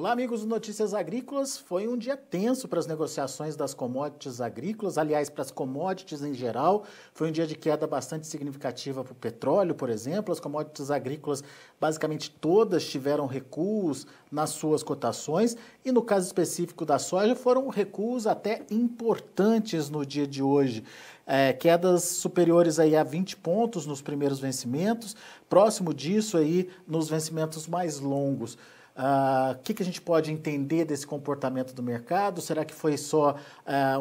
Olá, amigos do Notícias Agrícolas. Foi um dia tenso para as negociações das commodities agrícolas, aliás, para as commodities em geral. Foi um dia de queda bastante significativa para o petróleo, por exemplo. As commodities agrícolas, basicamente todas tiveram recuos nas suas cotações e, no caso específico da soja, foram recuos até importantes no dia de hoje. Quedas superiores aí a 20 pontos nos primeiros vencimentos, próximo disso aí nos vencimentos mais longos. O que a gente pode entender desse comportamento do mercado? Será que foi só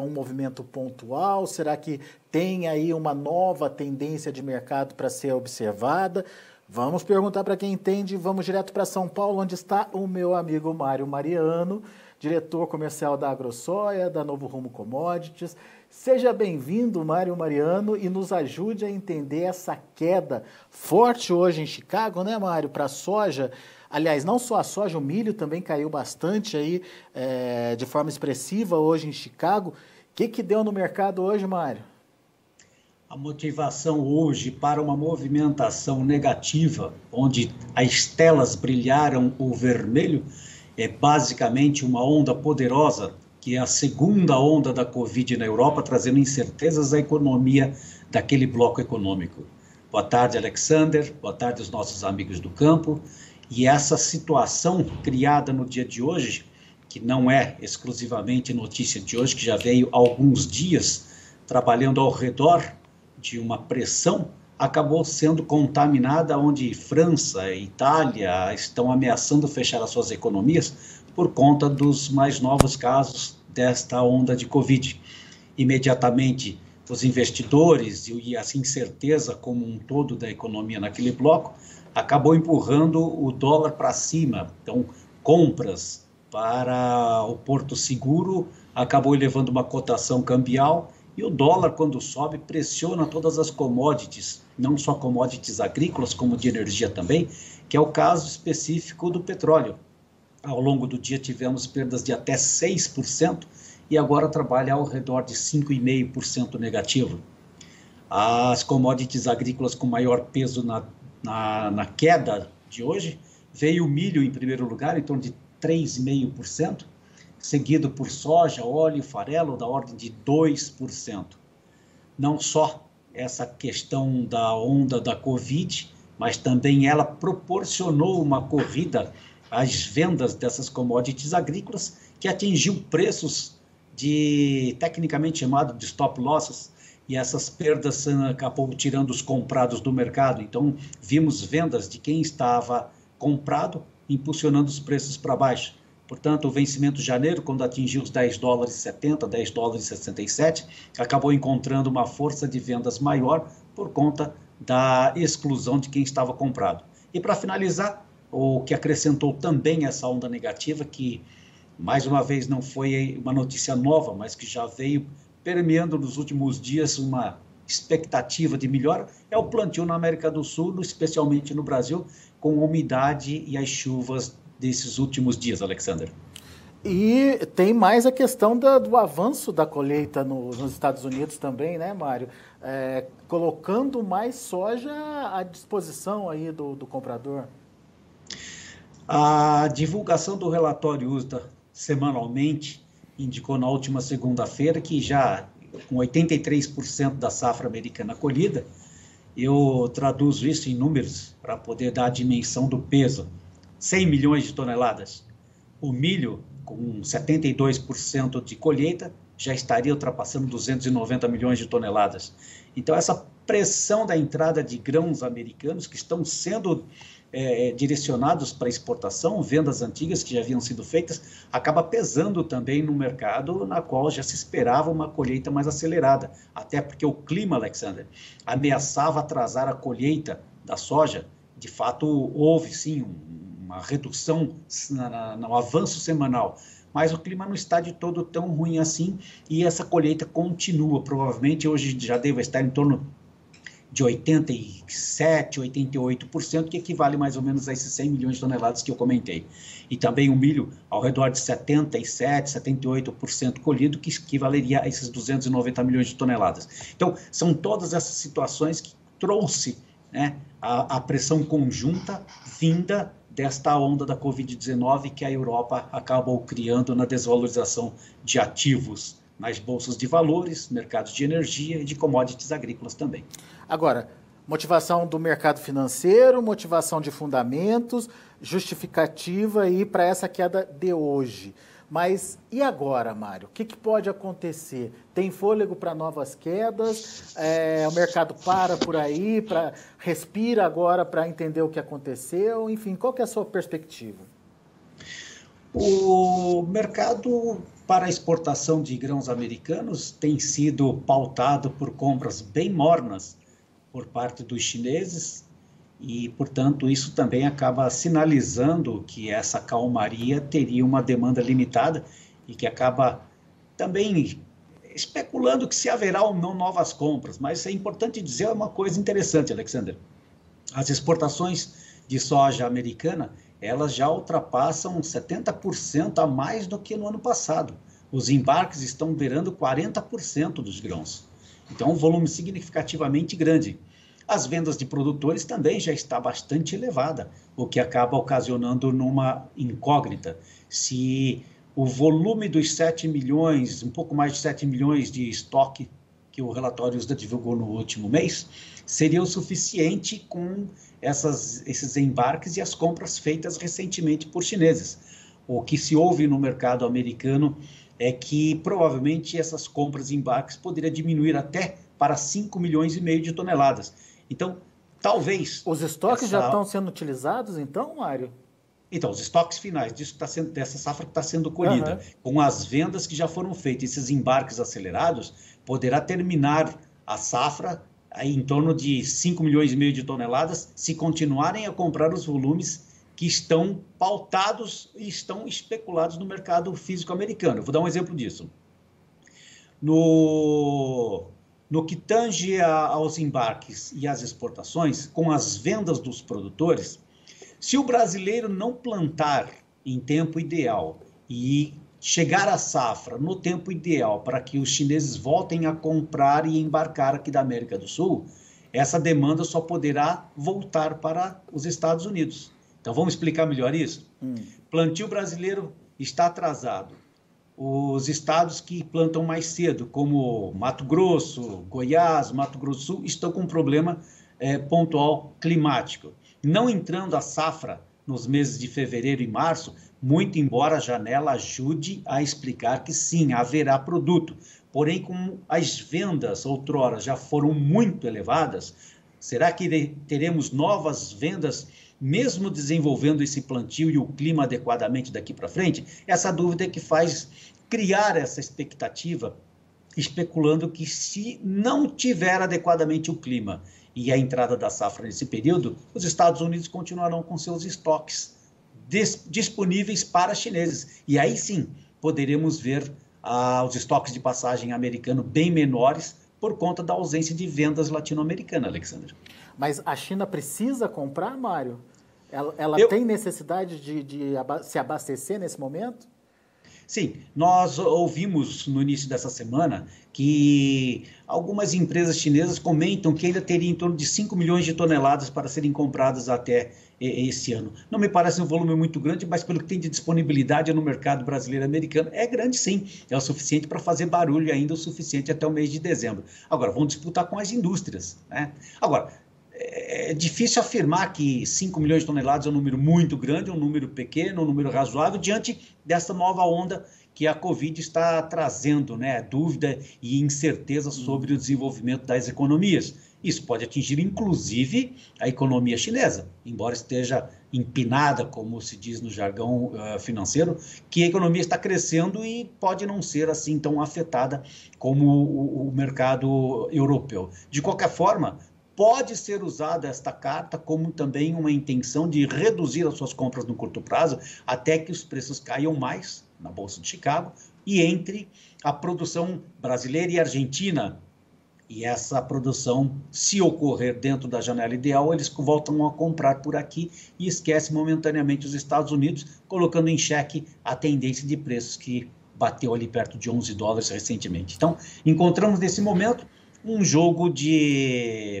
um movimento pontual? Será que tem aí uma nova tendência de mercado para ser observada? Vamos perguntar para quem entende. Vamos direto para São Paulo, onde está o meu amigo Mário Mariano, diretor comercial da AgroSoja, da Novo Rumo Commodities. Seja bem-vindo, Mário Mariano, e nos ajude a entender essa queda forte hoje em Chicago, né, Mário, para a soja. Aliás, não só a soja, o milho também caiu bastante aí, de forma expressiva hoje em Chicago. O que deu no mercado hoje, Mário? A motivação hoje para uma movimentação negativa, onde as telas brilharam o vermelho, é basicamente uma onda poderosa, que é a segunda onda da Covid na Europa, trazendo incertezas à economia daquele bloco econômico. Boa tarde, Alexander. Boa tarde aos nossos amigos do campo. E essa situação criada no dia de hoje, que não é exclusivamente notícia de hoje, que já veio há alguns dias trabalhando ao redor de uma pressão, acabou sendo contaminada, onde França e Itália estão ameaçando fechar as suas economias por conta dos mais novos casos desta onda de Covid. Imediatamente, os investidores e essa incerteza como um todo da economia naquele bloco acabou empurrando o dólar para cima. Então, compras para o Porto Seguro acabou elevando uma cotação cambial, e o dólar, quando sobe, pressiona todas as commodities, não só commodities agrícolas, como de energia também, que é o caso específico do petróleo. Ao longo do dia tivemos perdas de até 6%, e agora trabalha ao redor de 5,5% negativo. As commodities agrícolas com maior peso na queda de hoje, veio o milho em primeiro lugar, em torno de 3,5%, seguido por soja, óleo e farelo, da ordem de 2%. Não só essa questão da onda da Covid, mas também ela proporcionou uma corrida às vendas dessas commodities agrícolas, que atingiu preços tecnicamente chamado de stop losses, e essas perdas acabou tirando os comprados do mercado. Então, vimos vendas de quem estava comprado, impulsionando os preços para baixo. Portanto, o vencimento de janeiro, quando atingiu os $10,70, $10,67, acabou encontrando uma força de vendas maior por conta da exclusão de quem estava comprado. E para finalizar, o que acrescentou também essa onda negativa, que mais uma vez não foi uma notícia nova, mas que já veio permeando nos últimos dias uma expectativa de melhora, é o plantio na América do Sul, especialmente no Brasil, com a umidade e as chuvas desses últimos dias, Alexander. E tem mais a questão do avanço da colheita nos Estados Unidos também, né, Mário? Colocando mais soja à disposição aí do comprador. A divulgação do relatório USDA semanalmente indicou na última segunda-feira que já com 83% da safra americana colhida, eu traduzo isso em números para poder dar a dimensão do peso. 100 milhões de toneladas. O milho, com 72% de colheita, já estaria ultrapassando 290 milhões de toneladas. Então, essa pressão da entrada de grãos americanos que estão sendo direcionados para exportação, vendas antigas que já haviam sido feitas, acaba pesando também no mercado, na qual já se esperava uma colheita mais acelerada. Até porque o clima, Alexander, ameaçava atrasar a colheita da soja. De fato, houve sim uma redução no avanço semanal, mas o clima não está de todo tão ruim assim, e essa colheita continua. Provavelmente hoje já deve estar em torno de 87%, 88%, que equivale mais ou menos a esses 100 milhões de toneladas que eu comentei. E também o milho ao redor de 77%, 78% colhido, que equivaleria a esses 290 milhões de toneladas. Então, são todas essas situações que trouxe né, a pressão conjunta vinda desta onda da Covid-19 que a Europa acabou criando na desvalorização de ativos nas bolsas de valores, mercados de energia e de commodities agrícolas também. Agora, motivação do mercado financeiro, motivação de fundamentos, justificativa aí para essa queda de hoje. Mas e agora, Mário? O que pode acontecer? Tem fôlego para novas quedas? O mercado para por aí, respira agora para entender o que aconteceu? Enfim, qual que é a sua perspectiva? O mercado para a exportação de grãos americanos tem sido pautado por compras bem mornas por parte dos chineses e, portanto, isso também acaba sinalizando que essa calmaria teria uma demanda limitada e que acaba também especulando que se haverá ou não novas compras. Mas é importante dizer uma coisa interessante, Alexander. As exportações de soja americana, elas já ultrapassam 70% a mais do que no ano passado. Os embarques estão beirando 40% dos grãos. Então, um volume significativamente grande. As vendas de produtores também já está bastante elevada, o que acaba ocasionando numa incógnita. Se o volume dos 7 milhões, um pouco mais de 7 milhões de estoque que o relatório USDA divulgou no último mês, seria o suficiente com esses embarques e as compras feitas recentemente por chineses. O que se ouve no mercado americano é que provavelmente essas compras e embarques poderiam diminuir até para 5 milhões e meio de toneladas. Então, talvez... Os estoques já estão sendo utilizados, então, Mário? Então, os estoques finais dessa safra que está sendo colhida, com as vendas que já foram feitas, esses embarques acelerados, poderá terminar a safra aí em torno de 5 milhões e meio de toneladas, se continuarem a comprar os volumes que estão pautados e estão especulados no mercado físico americano. Eu vou dar um exemplo disso. No que tange aos embarques e às exportações, com as vendas dos produtores, se o brasileiro não plantar em tempo ideal e chegar à safra no tempo ideal para que os chineses voltem a comprar e embarcar aqui da América do Sul, essa demanda só poderá voltar para os Estados Unidos. Então, vamos explicar melhor isso? Plantio brasileiro está atrasado. Os estados que plantam mais cedo, como Mato Grosso, Goiás, Mato Grosso do Sul, estão com um problema pontual climático. Não entrando a safra nos meses de fevereiro e março, muito embora a janela ajude a explicar que sim, haverá produto. Porém, como as vendas outrora já foram muito elevadas, será que teremos novas vendas mesmo desenvolvendo esse plantio e o clima adequadamente daqui para frente? Essa dúvida é que faz criar essa expectativa, especulando que se não tiver adequadamente o clima e a entrada da safra nesse período, os Estados Unidos continuarão com seus estoques disponíveis para chineses. E aí sim, poderemos ver os estoques de passagem americano bem menores por conta da ausência de vendas latino-americanas, Alexandre. Mas a China precisa comprar, Mário? Ela tem necessidade de se abastecer nesse momento? Sim, nós ouvimos no início dessa semana que algumas empresas chinesas comentam que ainda teria em torno de 5 milhões de toneladas para serem compradas até esse ano. Não me parece um volume muito grande, mas pelo que tem de disponibilidade no mercado brasileiro e americano, é grande sim. É o suficiente para fazer barulho ainda, o suficiente até o mês de dezembro. Agora, vão disputar com as indústrias, né? Agora, é difícil afirmar que 5 milhões de toneladas é um número muito grande, um número pequeno, um número razoável, diante dessa nova onda que a Covid está trazendo, né? Dúvida e incerteza sobre o desenvolvimento das economias. Isso pode atingir, inclusive, a economia chinesa, embora esteja empinada, como se diz no jargão financeiro, que a economia está crescendo e pode não ser assim tão afetada como o mercado europeu. De qualquer forma, pode ser usada esta carta como também uma intenção de reduzir as suas compras no curto prazo, até que os preços caiam mais na Bolsa de Chicago e entre a produção brasileira e argentina. E essa produção, se ocorrer dentro da janela ideal, eles voltam a comprar por aqui e esquecem momentaneamente os Estados Unidos, colocando em xeque a tendência de preços que bateu ali perto de 11 dólares recentemente. Então, encontramos nesse momento um jogo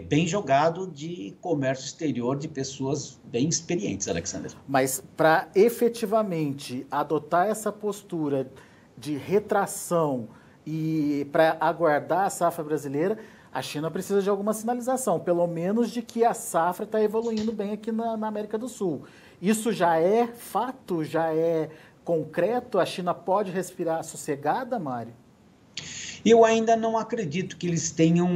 bem jogado de comércio exterior de pessoas bem experientes, Alexander. Mas para efetivamente adotar essa postura de retração e para aguardar a safra brasileira, a China precisa de alguma sinalização, pelo menos de que a safra está evoluindo bem aqui na América do Sul. Isso já é fato, já é concreto? A China pode respirar sossegada, Mário? Eu ainda não acredito que eles tenham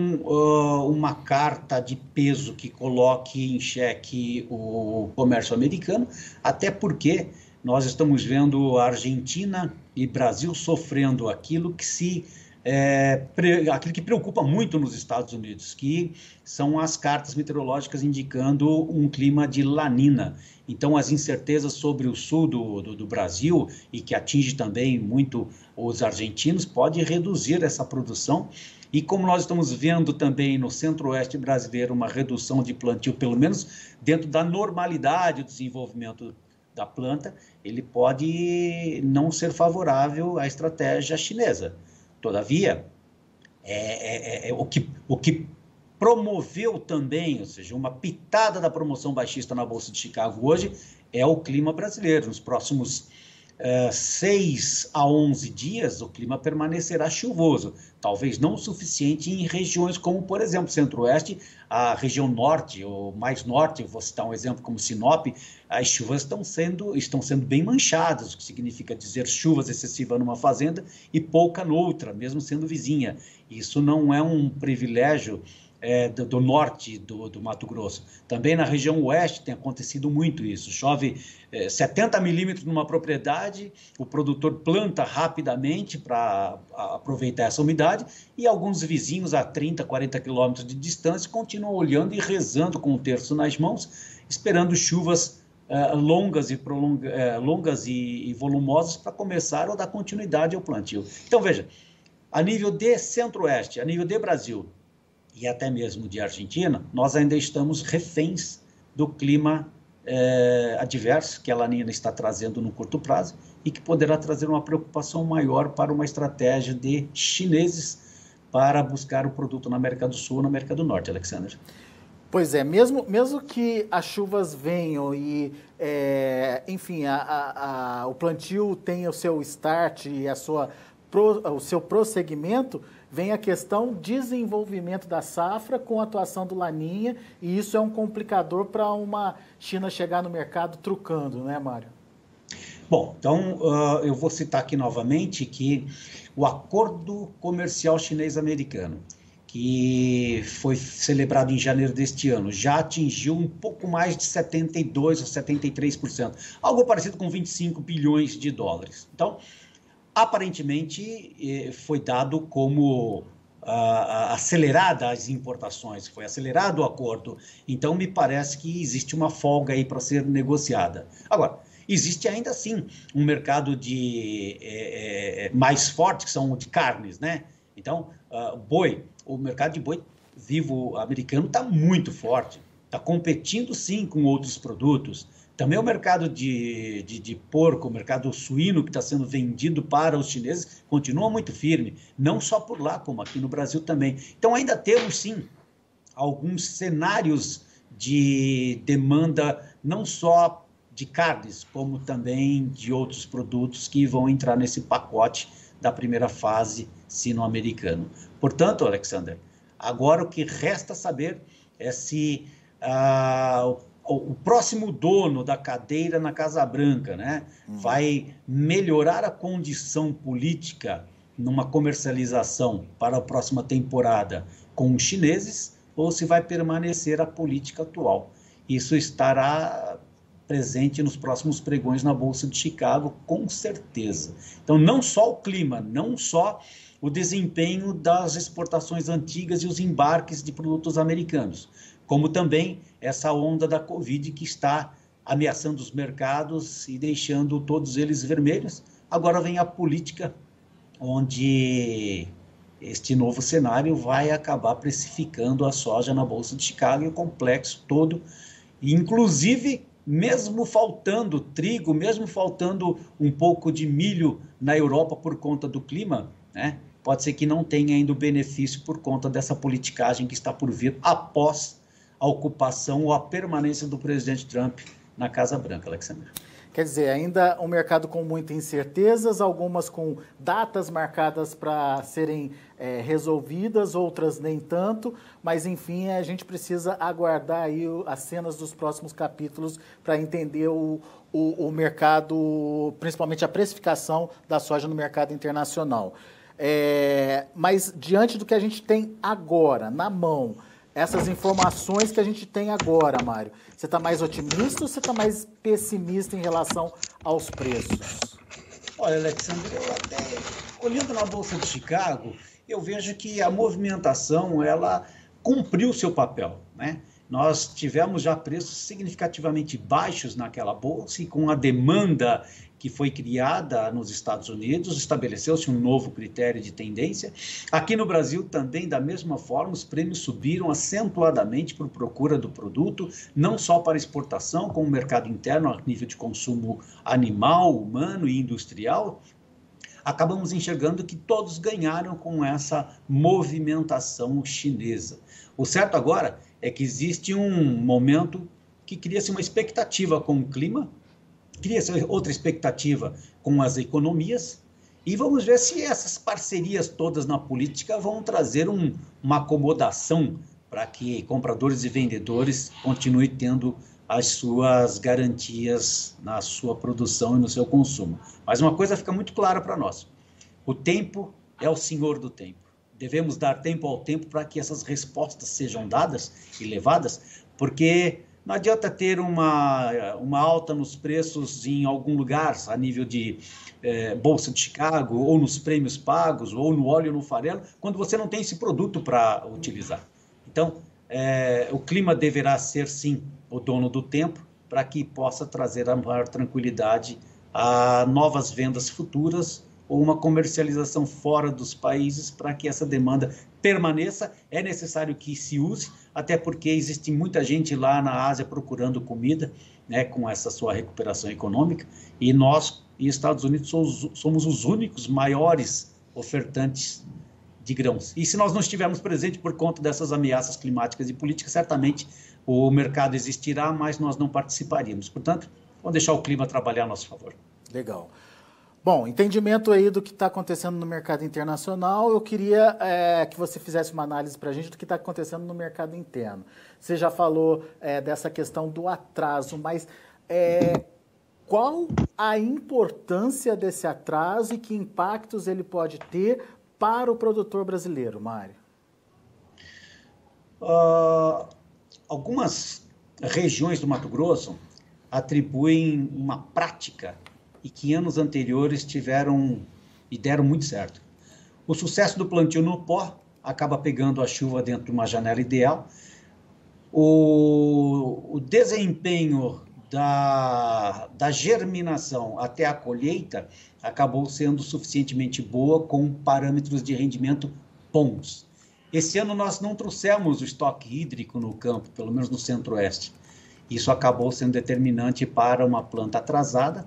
uma carta de peso que coloque em xeque o comércio americano, até porque nós estamos vendo a Argentina e Brasil sofrendo aquilo que preocupa muito nos Estados Unidos, que são as cartas meteorológicas indicando um clima de lanina. Então, as incertezas sobre o sul do Brasil, e que atinge também muito os argentinos, pode reduzir essa produção. E como nós estamos vendo também no centro-oeste brasileiro uma redução de plantio, pelo menos dentro da normalidade do desenvolvimento da planta, ele pode não ser favorável à estratégia chinesa. Todavia, o que promoveu também, ou seja, uma pitada da promoção baixista na Bolsa de Chicago hoje, é o clima brasileiro. Nos próximos 6 a 11 dias, o clima permanecerá chuvoso. Talvez não o suficiente em regiões como, por exemplo, Centro-Oeste, a região norte, ou mais norte, vou citar um exemplo como Sinop, as chuvas estão sendo bem manchadas, o que significa dizer chuvas excessivas numa fazenda e pouca noutra, mesmo sendo vizinha. Isso não é um privilégio do norte do Mato Grosso. Também na região oeste tem acontecido muito isso. Chove 70 milímetros numa propriedade, o produtor planta rapidamente para aproveitar essa umidade e alguns vizinhos a 30, 40 quilômetros de distância continuam olhando e rezando com o terço nas mãos, esperando chuvas longas e volumosas para começar ou dar continuidade ao plantio. Então, veja, a nível de Centro-Oeste, a nível de Brasil, e até mesmo de Argentina, nós ainda estamos reféns do clima adverso que a Laninha está trazendo no curto prazo e que poderá trazer uma preocupação maior para uma estratégia de chineses para buscar o produto na América do Sul e na América do Norte, Alexander. Pois é, mesmo que as chuvas venham e, enfim, o plantio tenha o seu start e o seu prosseguimento, vem a questão desenvolvimento da safra com a atuação do Laninha, e isso é um complicador para uma China chegar no mercado trucando, né, Mário? Bom, então eu vou citar aqui novamente que o acordo comercial chinês-americano, que foi celebrado em janeiro deste ano, já atingiu um pouco mais de 72% ou 73%, algo parecido com 25 bilhões de dólares. Então, aparentemente, foi dado como acelerada as importações, foi acelerado o acordo. Então, me parece que existe uma folga aí para ser negociada. Agora, existe ainda assim um mercado mais forte, que são de carnes, né? Então, o mercado de boi vivo americano está muito forte, está competindo sim com outros produtos. Também o mercado de porco, o mercado suíno que está sendo vendido para os chineses continua muito firme, não só por lá, como aqui no Brasil também. Então ainda temos sim alguns cenários de demanda não só de carnes, como também de outros produtos que vão entrar nesse pacote da primeira fase sino-americano. Portanto, Alexander, agora o que resta saber é se o próximo dono da cadeira na Casa Branca, né, vai melhorar a condição política numa comercialização para a próxima temporada com os chineses, ou se vai permanecer a política atual. Isso estará presente nos próximos pregões na Bolsa de Chicago, com certeza. Então, não só o clima, não só o desempenho das exportações antigas e os embarques de produtos americanos, como também essa onda da Covid que está ameaçando os mercados e deixando todos eles vermelhos. Agora vem a política, onde este novo cenário vai acabar precificando a soja na Bolsa de Chicago e o complexo todo, inclusive mesmo faltando trigo, mesmo faltando um pouco de milho na Europa por conta do clima, né? pode ser que não tenha ainda o benefício por conta dessa politicagem que está por vir após a ocupação ou a permanência do presidente Trump na Casa Branca, Alexandre. Quer dizer, ainda um mercado com muitas incertezas, algumas com datas marcadas para serem resolvidas, outras nem tanto, mas enfim, a gente precisa aguardar aí as cenas dos próximos capítulos para entender o mercado, principalmente a precificação da soja no mercado internacional. Mas diante do que a gente tem agora, na mão, essas informações que a gente tem agora, Mário, você está mais otimista ou você está mais pessimista em relação aos preços? Olha, Alexandre, eu até, olhando na Bolsa de Chicago, eu vejo que a movimentação, ela cumpriu o seu papel, né? Nós tivemos já preços significativamente baixos naquela bolsa e com a demanda que foi criada nos Estados Unidos, estabeleceu-se um novo critério de tendência. Aqui no Brasil também, da mesma forma, os prêmios subiram acentuadamente por procura do produto, não só para exportação, como mercado interno, a nível de consumo animal, humano e industrial. Acabamos enxergando que todos ganharam com essa movimentação chinesa. O certo agora é que existe um momento que cria-se uma expectativa com o clima, cria-se outra expectativa com as economias, e vamos ver se essas parcerias todas na política vão trazer uma acomodação para que compradores e vendedores continuem tendo as suas garantias na sua produção e no seu consumo. Mas uma coisa fica muito clara para nós: o tempo é o senhor do tempo. Devemos dar tempo ao tempo para que essas respostas sejam dadas e levadas, porque não adianta ter uma alta nos preços em algum lugar, a nível de Bolsa de Chicago, ou nos prêmios pagos, ou no óleo ou no farelo, quando você não tem esse produto para utilizar. Então, o clima deverá ser, sim, o dono do tempo, para que possa trazer a maior tranquilidade a novas vendas futuras ou uma comercialização fora dos países para que essa demanda permaneça. É necessário que se use, até porque existe muita gente lá na Ásia procurando comida, né, com essa sua recuperação econômica, e nós, e Estados Unidos, somos os únicos maiores ofertantes de grãos. E se nós não estivermos presentes por conta dessas ameaças climáticas e políticas, certamente o mercado existirá, mas nós não participaríamos. Portanto, vamos deixar o clima trabalhar a nosso favor. Legal. Bom, entendimento aí do que está acontecendo no mercado internacional, eu queria que você fizesse uma análise para a gente do que está acontecendo no mercado interno. Você já falou dessa questão do atraso, mas qual a importância desse atraso e que impactos ele pode ter para o produtor brasileiro, Mário? Algumas regiões do Mato Grosso atribuem uma prática e que em anos anteriores tiveram e deram muito certo. O sucesso do plantio no pó acaba pegando a chuva dentro de uma janela ideal. O desempenho da germinação até a colheita acabou sendo suficientemente boa, com parâmetros de rendimento bons. Esse ano nós não trouxemos o estoque hídrico no campo, pelo menos no centro-oeste. Isso acabou sendo determinante para uma planta atrasada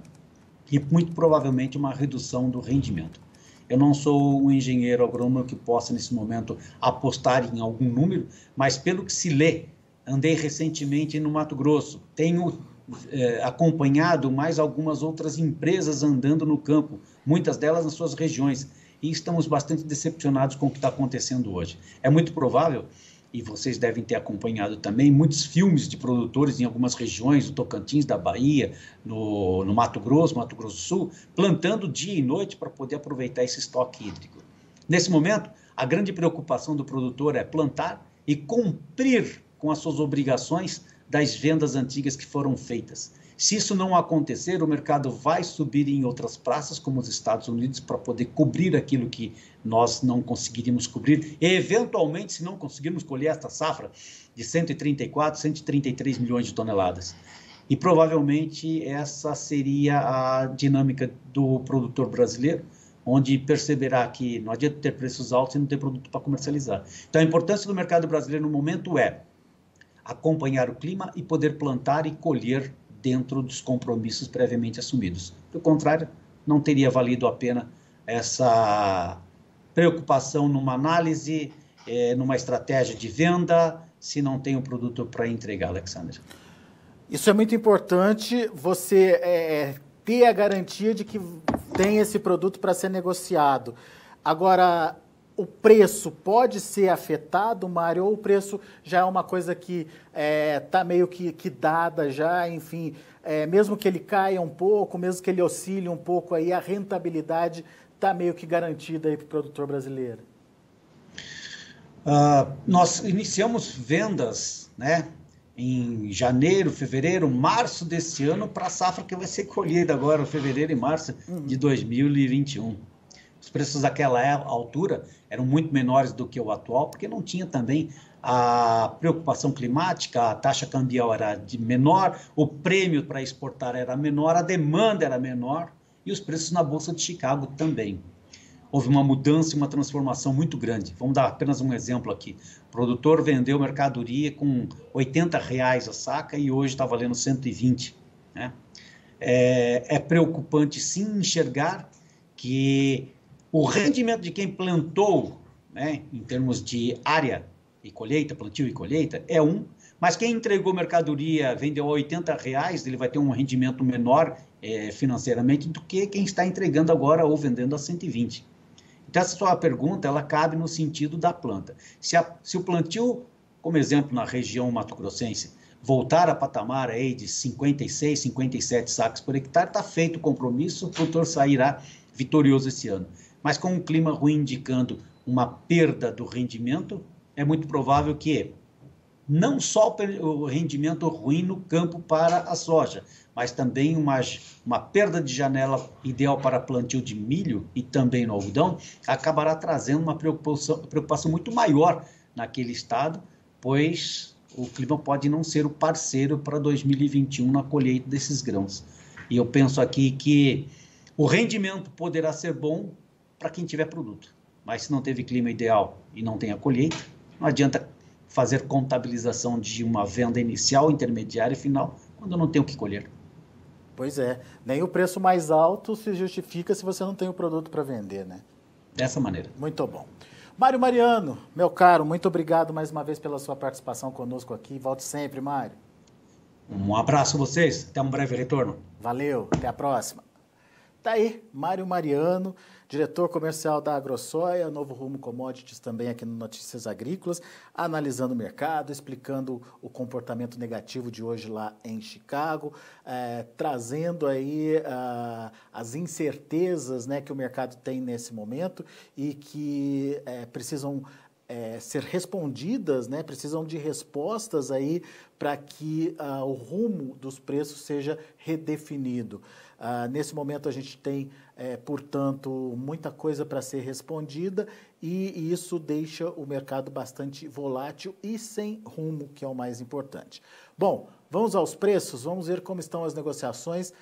e muito provavelmente uma redução do rendimento. Eu não sou um engenheiro agrônomo que possa, nesse momento, apostar em algum número, mas pelo que se lê, andei recentemente no Mato Grosso, tenho acompanhado mais algumas outras empresas andando no campo, muitas delas nas suas regiões, e estamos bastante decepcionados com o que está acontecendo hoje. É muito provável, e vocês devem ter acompanhado também, muitos filmes de produtores em algumas regiões, do Tocantins, da Bahia, no Mato Grosso do Sul, plantando dia e noite para poder aproveitar esse estoque hídrico. Nesse momento, a grande preocupação do produtor é plantar e cumprir com as suas obrigações das vendas antigas que foram feitas. Se isso não acontecer, o mercado vai subir em outras praças, como os Estados Unidos, para poder cobrir aquilo que nós não conseguiríamos cobrir. E, eventualmente, se não conseguirmos colher esta safra de 134, 133 milhões de toneladas. E, provavelmente, essa seria a dinâmica do produtor brasileiro, onde perceberá que não adianta ter preços altos e não ter produto para comercializar. Então, a importância do mercado brasileiro no momento é acompanhar o clima e poder plantar e colher dentro dos compromissos previamente assumidos. Do contrário, não teria valido a pena essa preocupação numa análise, numa estratégia de venda, se não tem o produto para entregar, Alexandre. Isso é muito importante, você ter a garantia de que tem esse produto para ser negociado. Agora, o preço pode ser afetado, Mário, ou o preço já é uma coisa que está meio que dada já, enfim, mesmo que ele caia um pouco, mesmo que ele oscile um pouco, aí a rentabilidade está meio que garantida aí para o produtor brasileiro? Nós iniciamos vendas, né, em janeiro, fevereiro, março desse ano para a safra que vai ser colhida agora, fevereiro e março de 2021. Os preços daquela altura eram muito menores do que o atual, porque não tinha também a preocupação climática, a taxa cambial era menor, o prêmio para exportar era menor, a demanda era menor e os preços na Bolsa de Chicago também. Houve uma mudança e uma transformação muito grande. Vamos dar apenas um exemplo aqui. O produtor vendeu mercadoria com R$80 a saca e hoje está valendo 120. Né? É preocupante sim enxergar que o rendimento de quem plantou, né, em termos de área e colheita, plantio e colheita, mas quem entregou mercadoria, vendeu a R$80, ele vai ter um rendimento menor financeiramente do que quem está entregando agora ou vendendo a 120. Então, essa sua pergunta, ela cabe no sentido da planta. Se o plantio, como exemplo na região mato-grossense, voltar a patamar aí de 56, 57 sacos por hectare, está feito o compromisso, o produtor sairá vitorioso esse ano. Mas com um clima ruim indicando uma perda do rendimento, é muito provável que não só o rendimento ruim no campo para a soja, mas também uma perda de janela ideal para plantio de milho e também no algodão, acabará trazendo uma preocupação muito maior naquele estado, pois o clima pode não ser o parceiro para 2021 na colheita desses grãos. E eu penso aqui que o rendimento poderá ser bom para quem tiver produto, mas se não teve clima ideal e não tem a colheita, não adianta fazer contabilização de uma venda inicial, intermediária e final, quando não tem o que colher. Pois é, nem o preço mais alto se justifica se você não tem o produto para vender, né? Dessa maneira. Muito bom. Mário Mariano, meu caro, muito obrigado mais uma vez pela sua participação conosco aqui. Volte sempre, Mário. Um abraço a vocês, até um breve retorno. Valeu, até a próxima. Tá aí, Mário Mariano, diretor comercial da AgroSoia, Novo Rumo Commodities também aqui no Notícias Agrícolas, analisando o mercado, explicando o comportamento negativo de hoje lá em Chicago, trazendo aí as incertezas, né, que o mercado tem nesse momento e que precisam ser respondidas, né, precisam de respostas aí para que o rumo dos preços seja redefinido. Nesse momento a gente tem, portanto, muita coisa para ser respondida e isso deixa o mercado bastante volátil e sem rumo, que é o mais importante. Bom, vamos aos preços, vamos ver como estão as negociações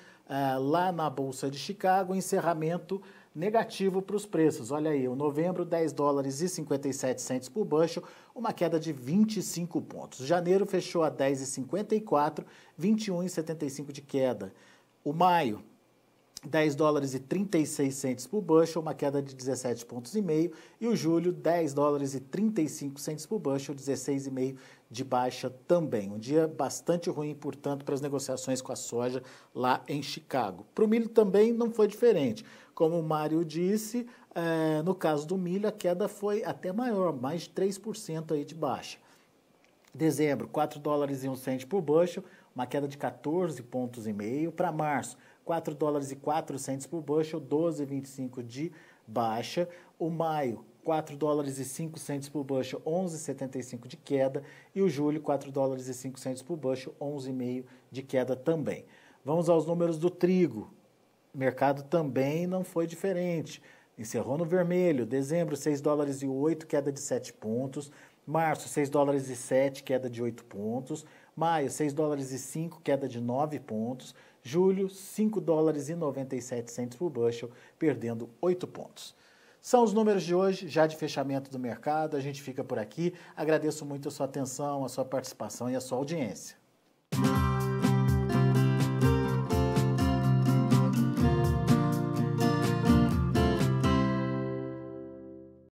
lá na Bolsa de Chicago, encerramento negativo para os preços. Olha aí, o novembro, $10,57 por bushel, uma queda de 25 pontos. Janeiro fechou a 10,54, 21,75 de queda. O maio, $10,36 por bushel, uma queda de 17,5 pontos. E o julho, $10,35 por bushel, 16,5 de baixa também. Um dia bastante ruim, portanto, para as negociações com a soja lá em Chicago. Para o milho também não foi diferente. Como o Mário disse, no caso do milho, a queda foi até maior, mais de 3% aí de baixa. Dezembro, $4,01 por bushel, uma queda de 14,5 pontos. Para março, $4,04 por bushel, 12,25 de baixa. O maio, $4,05 por bushel, 11,75 de queda. E o julho, $4,05 por bushel, 11,5 de queda também. Vamos aos números do trigo. O mercado também não foi diferente. Encerrou no vermelho. Dezembro, $6,08, queda de 7 pontos. Março, $6,07, queda de 8 pontos. Maio, $6,05, queda de 9 pontos. Julho, $5,97 por bushel, perdendo 8 pontos. São os números de hoje, já de fechamento do mercado. A gente fica por aqui. Agradeço muito a sua atenção, a sua participação e a sua audiência.